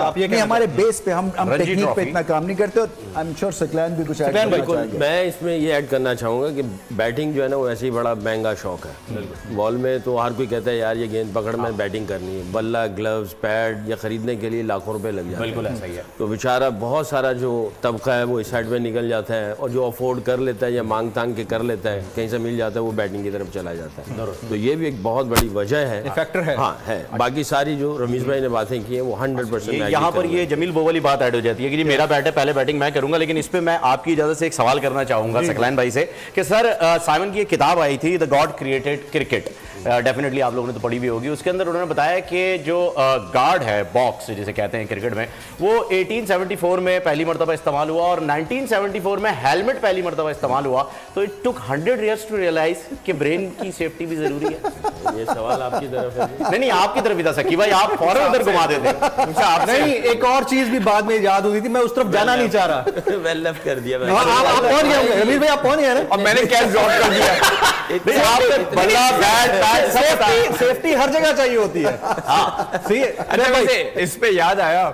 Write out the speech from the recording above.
आप ये हमारे बेस पे हम रणजी टेक्निक पे ट्रॉफी। इतना काम नहीं करते। आई एम श्योर सकलैन भी कुछ ऐड करना बिल्कुल। चाहेंगे। मैं इसमें ये ऐड करना चाहूँगा कि बैटिंग जो है ना वो ऐसे ही बड़ा महंगा शौक है। बॉल में तो हर कोई कहता है यार ये गेंद पकड़ में बैटिंग करनी है, बल्ला, ग्लव्स, पैड या खरीदने के लिए लाखों रुपए लग जाते हैं। बिल्कुल ऐसा ही है। तो बेचारा बहुत सारा जो तबका है वो इस साइड में निकल जाता है, और जो अफोर्ड कर लेता है या मांग तांग के कर लेता है, कहीं से मिल जाता है, वो बैटिंग की तरफ चला जाता है। तो ये भी एक बहुत बड़ी वजह है, फैक्टर है। हाँ है। बाकी सारी जो रमीज भाई ने बातें की हैं वो 100% यहाँ पर ये जमील वो वाली बात ऐड हो जाती है कि जी मेरा बैट है, पहले बैटिंग मैं करूंगा। लेकिन इस पे मैं आपकी इजाजत से एक सवाल करना चाहूंगा सकलैन भाई से कि सर साइमन की एक किताब आई थी the God created cricket, definitely आप लोगों ने तो पढ़ी भी होगी। उसके अंदर उन्होंने बताया कि जो गार्ड है, बॉक्स जिसे कहते हैं क्रिकेट में, वो 1874 में पहली मरतबा इस्तेमाल हुआ और 1974 में हेलमेट पहली मरतबा इस्तेमाल हुआ। तो it took 100 years to realize कि ब्रेन की सेफ्टी भी जरूरी है। ये सवाल आपकी तरफ है। नहीं आपकी तरफ भी था सकी भाई, आप फौरन उधर घुमा देते। नहीं, एक और चीज भी बाद में याद हुई थी, मैं उस तरफ जाना नहीं चाह रहा। वेल लेफ्ट कर दिया मैंने। आप पहुंच गए होंगे रमीज भाई, आप पहुंच गए ना। अब मैंने कैच ड्रॉप कर दिया। बल्ला, बैट, सेफ्टी हर जगह चाहिए होती है। हाँ सही है। अच्छा, वैसे इस पे याद आया